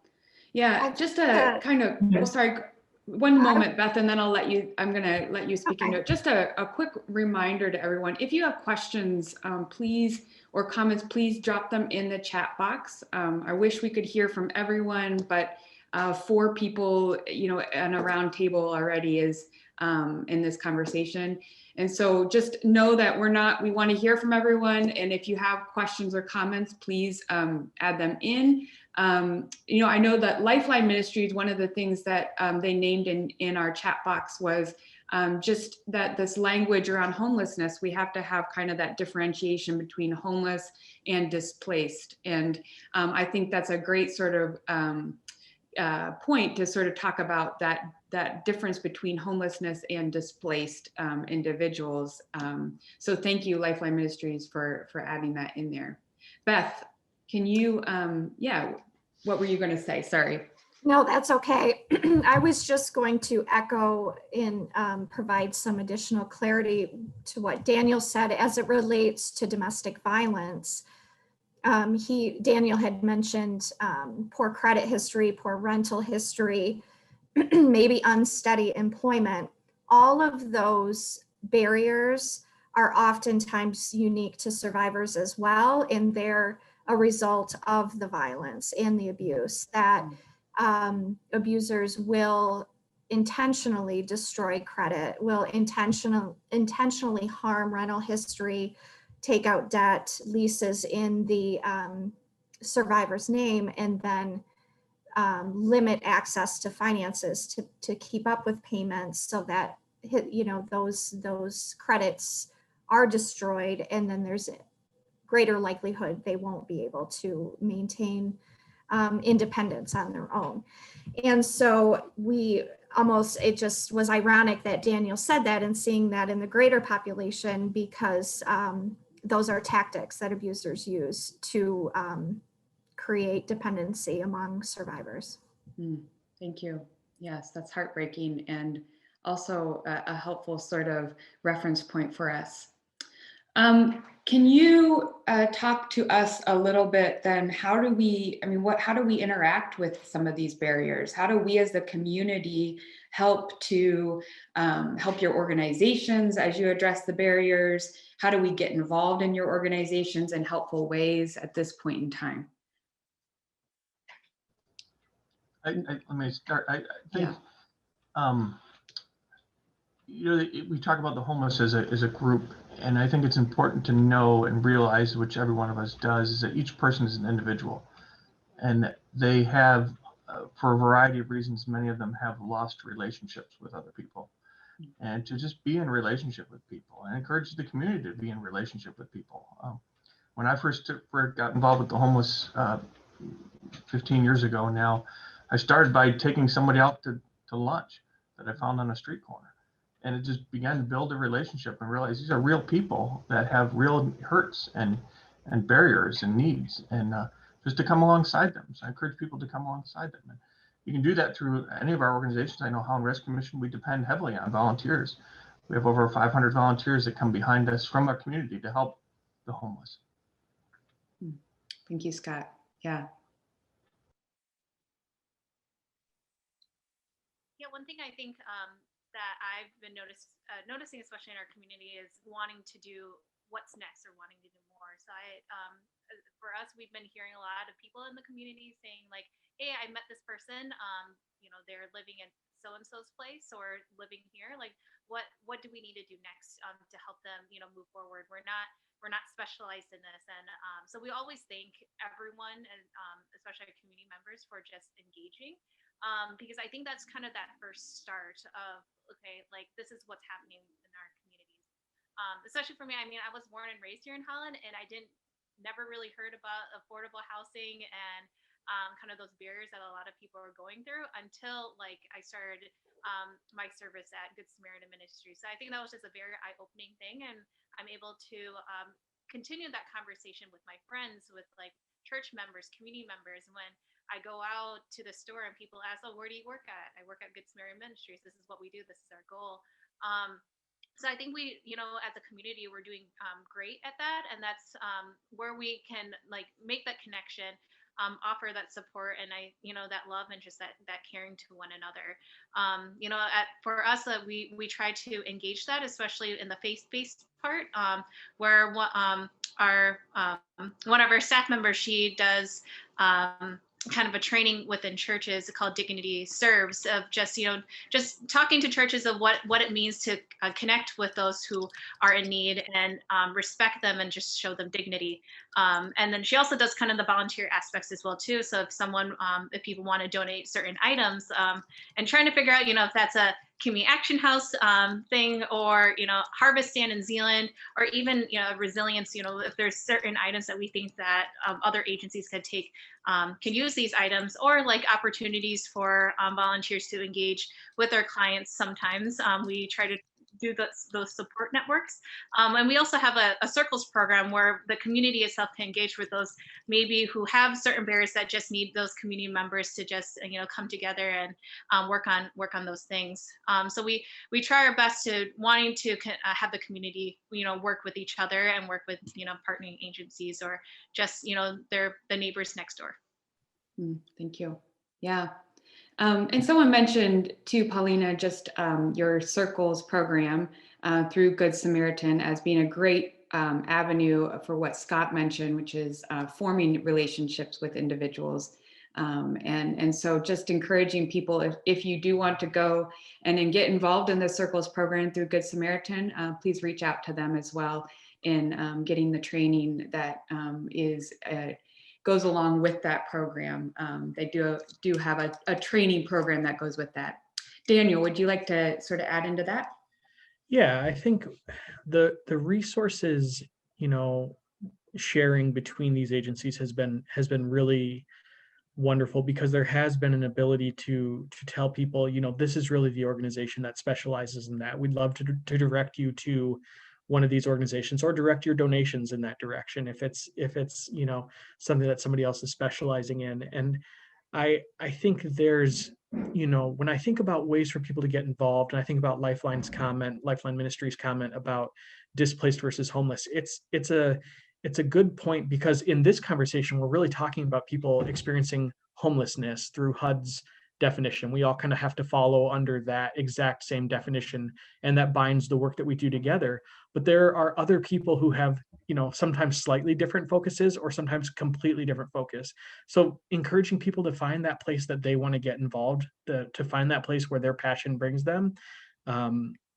Yeah, just a kind of, oh, sorry, one moment, Beth, and then I'm gonna let you speak into it. Just a quick reminder to everyone, if you have questions, please, or comments, please drop them in the chat box. I wish we could hear from everyone, but 4 people, on a round table already is in this conversation. And so just know that we want to hear from everyone. And if you have questions or comments, please add them in. I know that Lifeline Ministries, one of the things that they named in our chat box was just that this language around homelessness, we have to have kind of that differentiation between homeless and displaced. And I think that's a great sort of point to sort of talk about that difference between homelessness and displaced individuals. So thank you, Lifeline Ministries, for adding that in there. Beth, can you, what were you going to say? Sorry. No, that's okay. I was just going to echo and provide some additional clarity to what Daniel said as it relates to domestic violence. Daniel had mentioned poor credit history, poor rental history, maybe unsteady employment. All of those barriers are oftentimes unique to survivors as well, and they're a result of the violence and the abuse that abusers will intentionally destroy credit, will intentionally harm rental history, take out debt, leases in the survivor's name, and then limit access to finances to keep up with payments so that those credits are destroyed, and then there's a greater likelihood they won't be able to maintain independence on their own. And so we almost, it just was ironic that Daniel said that and seeing that in the greater population, because those are tactics that abusers use to create dependency among survivors. Thank you. Yes, that's heartbreaking and also a helpful sort of reference point for us. Can you talk to us a little bit then? How do we interact with some of these barriers? How do we as the community help to help your organizations as you address the barriers? How do we get involved in your organizations in helpful ways at this point in time? Let me start. I think, we talk about the homeless as a group, and I think it's important to know and realize, which every one of us does, is that each person is an individual, and they have, for a variety of reasons, many of them have lost relationships with other people, and to just be in relationship with people, and encourage the community to be in relationship with people. When I first got involved with the homeless 15 years ago now, I started by taking somebody out to lunch that I found on a street corner. And it just began to build a relationship and realize these are real people that have real hurts and barriers and needs, and just to come alongside them. So I encourage people to come alongside them. And you can do that through any of our organizations. I know Holland Rescue Mission, we depend heavily on volunteers. We have over 500 volunteers that come behind us from our community to help the homeless. Thank you, Scott. Yeah. Yeah, one thing I think that I've been noticing, especially in our community, is wanting to do what's next or wanting to do more. So for us, we've been hearing a lot of people in the community saying like, hey, I met this person, they're living in so-and-so's place or living here. Like, what do we need to do next to help them, move forward? We're not specialized in this. And so we always thank everyone, and especially our community members, for just engaging. Because I think that's kind of that first start of, okay, like this is what's happening in our communities. Especially for me, I mean, I was born and raised here in Holland, and I never really heard about affordable housing and kind of those barriers that a lot of people are going through until like I started my service at Good Samaritan Ministries. So I think that was just a very eye-opening thing, and I'm able to continue that conversation with my friends, with like church members, community members. When I go out to the store and people ask, oh, where do you work at? I work at Good Samaritan Ministries. This is what we do. This is our goal. So I think we, as a community, we're doing great at that. And that's where we can like make that connection, offer that support, and that love and just that caring to one another. For us, we try to engage that, especially in the faith-based part, where one of our staff members, she does kind of a training within churches called Dignity Serves, of just talking to churches of what it means to connect with those who are in need and respect them and just show them dignity. And then she also does kind of the volunteer aspects as well too. So if people want to donate certain items, and trying to figure out if that's a community action house thing, or harvest stand in Zealand, or even resilience, if there's certain items that we think that other agencies could take, can use these items, or like opportunities for volunteers to engage with their clients. Sometimes we try to do those support networks, and we also have a circles program where the community itself can engage with those maybe who have certain barriers that just need those community members to just come together and work on those things. So we try our best to wanting to have the community work with each other and work with partnering agencies, or just the neighbors next door. Thank you. Yeah. And someone mentioned too, Paulina, just your Circles program through Good Samaritan as being a great avenue for what Scott mentioned, which is forming relationships with individuals. And so just encouraging people, if you do want to go and get involved in the Circles program through Good Samaritan, please reach out to them as well in getting the training that goes along with that program. They do have a training program that goes with that. Daniel, would you like to sort of add into that? Yeah, I think the resources, sharing between these agencies has been really wonderful, because there has been an ability to tell people, this is really the organization that specializes in that. We'd love to direct you to one of these organizations, or direct your donations in that direction if it's something that somebody else is specializing in. And I think there's, when I think about ways for people to get involved, and I think about Lifeline Ministries comment about displaced versus homeless, it's a good point, because in this conversation, we're really talking about people experiencing homelessness through HUD's definition. We all kind of have to follow under that exact same definition, and that binds the work that we do together. But there are other people who have, sometimes slightly different focuses, or sometimes completely different focus. So encouraging people to find that place that they want to get involved, to find that place where their passion brings them.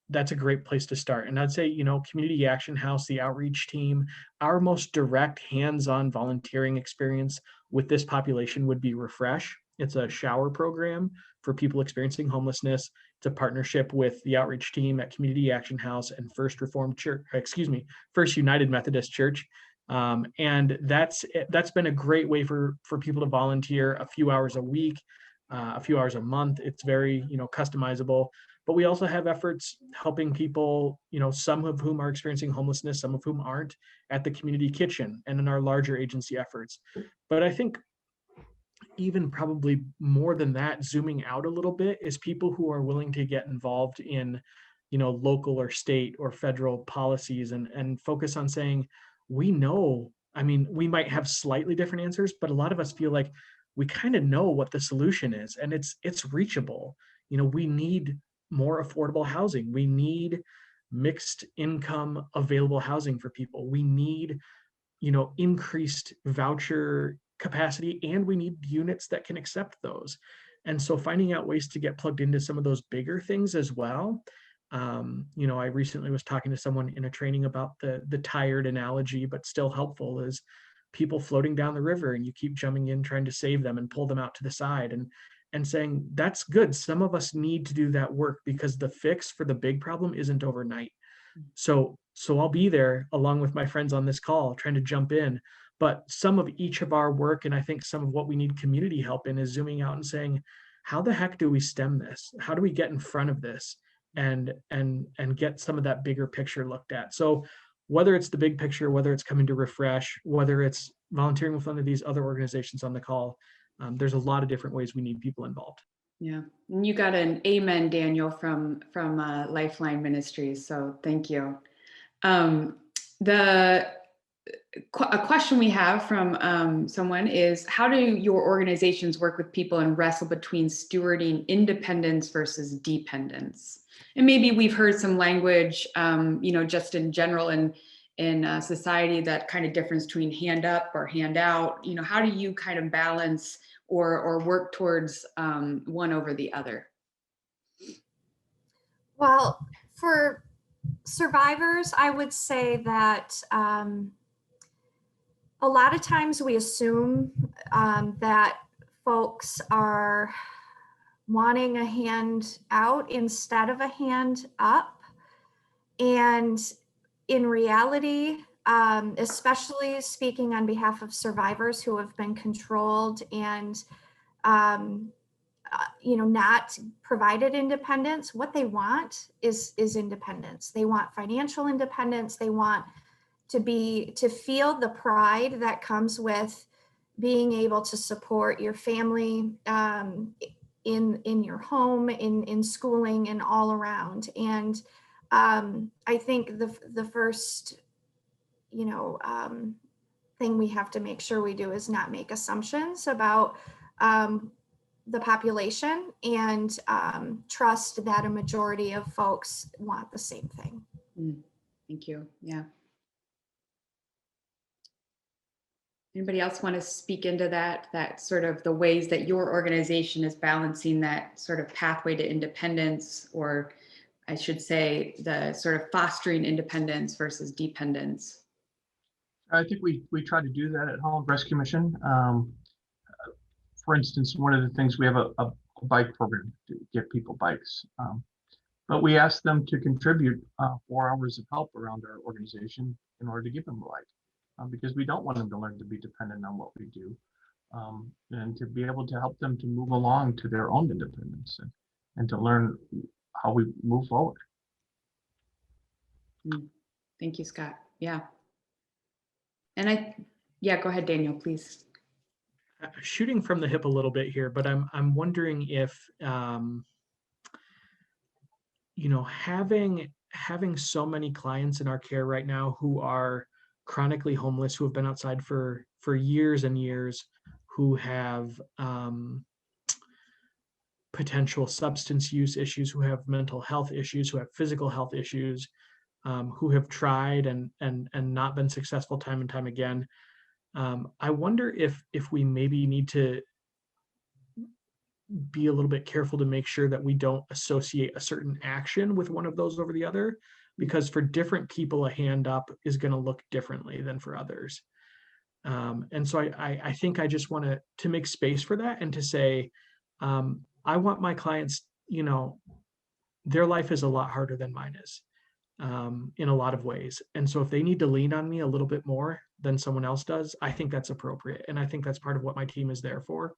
That's a great place to start. And I'd say, Community Action House, the outreach team, our most direct hands-on volunteering experience with this population would be Refresh. It's a shower program for people experiencing homelessness. It's a partnership with the outreach team at Community Action House and First United Methodist Church. And that's been a great way for people to volunteer a few hours a week, a few hours a month. It's very, customizable. But we also have efforts helping people, some of whom are experiencing homelessness, some of whom aren't, at the community kitchen and in our larger agency efforts. But I think even probably more than that, zooming out a little bit, is people who are willing to get involved in, local or state or federal policies, and focus on saying, we might have slightly different answers, but a lot of us feel like we kind of know what the solution is, and it's reachable. We need more affordable housing. We need mixed income available housing for people. We need, increased voucher capacity, and we need units that can accept those. And so finding out ways to get plugged into some of those bigger things as well. I recently was talking to someone in a training about the tired analogy, but still helpful, is people floating down the river, and you keep jumping in trying to save them and pull them out to the side, and saying, that's good. Some of us need to do that work, because the fix for the big problem isn't overnight. So I'll be there along with my friends on this call trying to jump in. But some of each of our work, and I think some of what we need community help in, is zooming out and saying, how the heck do we stem this? How do we get in front of this and get some of that bigger picture looked at? So whether it's the big picture, whether it's coming to Refresh, whether it's volunteering with one of these other organizations on the call, there's a lot of different ways we need people involved. Yeah, and you got an amen, Daniel, from Lifeline Ministries. So thank you. A question we have from someone is, how do your organizations work with people and wrestle between stewarding independence versus dependence? And maybe we've heard some language, just in general in society, that kind of difference between hand up or hand out. How do you kind of balance or work towards one over the other? Well, for survivors, I would say that a lot of times we assume that folks are wanting a hand out instead of a hand up. And in reality, especially speaking on behalf of survivors who have been controlled and not provided independence, what they want is independence. They want financial independence. They want to feel the pride that comes with being able to support your family in your home, in schooling, and all around. And I think the first thing we have to make sure we do is not make assumptions about the population, and trust that a majority of folks want the same thing. Thank you. Yeah. Anybody else want to speak into that sort of the ways that your organization is balancing that sort of pathway to independence, or I should say the sort of fostering independence versus dependence? I think we try to do that at Holland Rescue Mission. For instance, one of the things, we have a bike program to get people bikes, but we ask them to contribute 4 hours of help around our organization in order to give them a bike, because we don't want them to learn to be dependent on what we do. and to be able to help them to move along to their own independence and to learn how we move forward. Thank you, Scott. Yeah. And go ahead, Daniel, please. Shooting from the hip a little bit here, but I'm wondering if having so many clients in our care right now who are chronically homeless, who have been outside for years and years, who have potential substance use issues, who have mental health issues, who have physical health issues, who have tried and not been successful time and time again. I wonder if we maybe need to be a little bit careful to make sure that we don't associate a certain action with one of those over the other, because for different people, a hand up is going to look differently than for others. And so I think I just want to make space for that and to say, I want my clients, their life is a lot harder than mine is. In a lot of ways. And so if they need to lean on me a little bit more than someone else does, I think that's appropriate. And I think that's part of what my team is there for.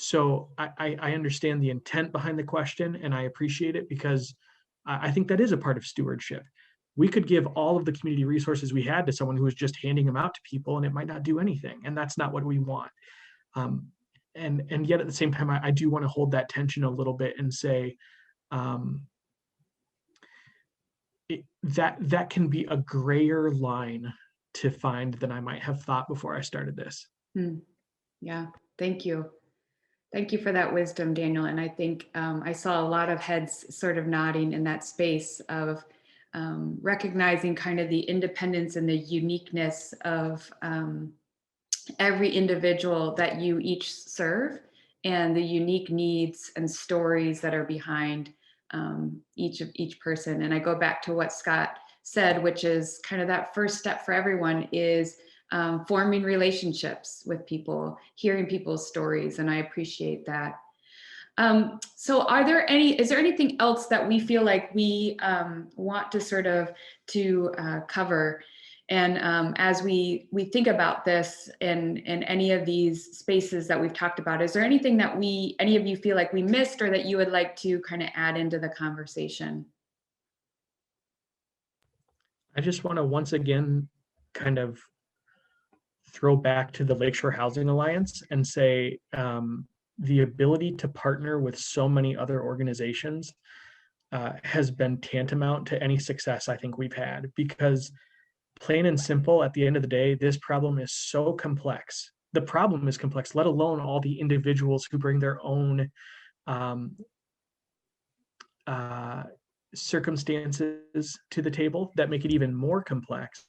So I understand the intent behind the question, and I appreciate it, because I think that is a part of stewardship. We could give all of the community resources we had to someone who was just handing them out to people, and it might not do anything. And that's not what we want. And yet at the same time, I do want to hold that tension a little bit and say, that can be a grayer line to find than I might have thought before I started this. Yeah, thank you. Thank you for that wisdom, Daniel. And I think I saw a lot of heads sort of nodding in that space of recognizing kind of the independence and the uniqueness of every individual that you each serve, and the unique needs and stories that are behind each person. And I go back to what Scott said, which is kind of that first step for everyone is forming relationships with people, hearing people's stories. And I appreciate that. So is there anything else that we feel like we want to sort of cover? And as we think about this in any of these spaces that we've talked about, is there anything that any of you feel like we missed, or that you would like to kind of add into the conversation? I just want to once again kind of throw back to the Lakeshore Housing Alliance and say the ability to partner with so many other organizations has been tantamount to any success I think we've had, because plain and simple, at the end of the day, this problem is so complex. The problem is complex, let alone all the individuals who bring their own circumstances to the table that make it even more complex.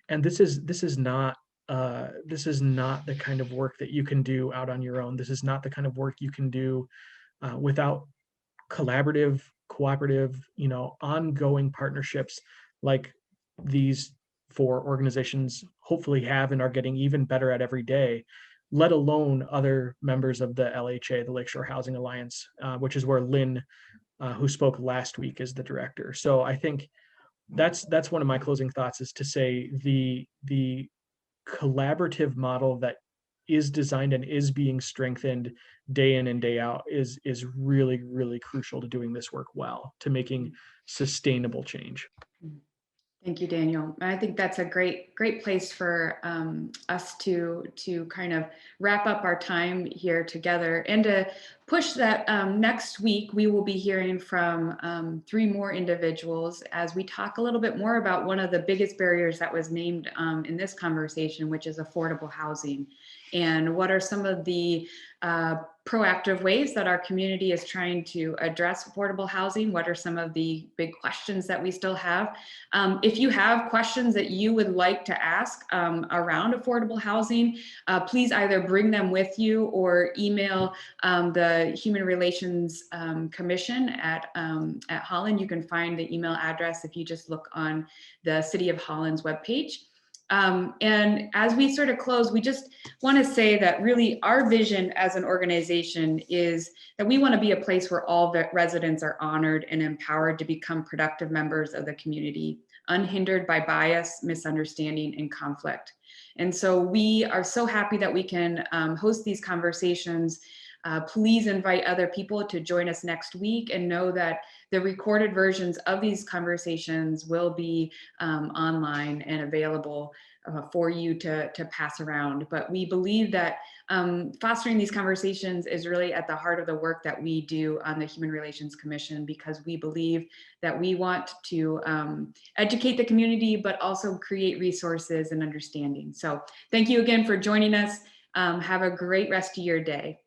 And this is not the kind of work that you can do out on your own. This is not the kind of work you can do without collaborative, cooperative, ongoing partnerships like these 4 organizations hopefully have and are getting even better at every day, let alone other members of the LHA, the Lakeshore Housing Alliance, which is where Lynn, who spoke last week, is the director. So I think that's one of my closing thoughts, is to say the collaborative model that is designed and is being strengthened day in and day out is really, really crucial to doing this work well, to making sustainable change. Thank you, Daniel. I think that's a great place for us to kind of wrap up our time here together, and to push that next week we will be hearing from 3 more individuals as we talk a little bit more about one of the biggest barriers that was named in this conversation, which is affordable housing. And what are some of the proactive ways that our community is trying to address affordable housing? What are some of the big questions that we still have? If you have questions that you would like to ask around affordable housing, please either bring them with you or email the Human Relations Commission at Holland. You can find the email address if you just look on the City of Holland's webpage. And as we sort of close, we just want to say that really our vision as an organization is that we want to be a place where all residents are honored and empowered to become productive members of the community, unhindered by bias, misunderstanding, and conflict. And so we are so happy that we can host these conversations. Please invite other people to join us next week, and know that the recorded versions of these conversations will be online and available for you to pass around. But we believe that fostering these conversations is really at the heart of the work that we do on the Human Relations Commission, because we believe that we want to educate the community, but also create resources and understanding. So thank you again for joining us. Have a great rest of your day.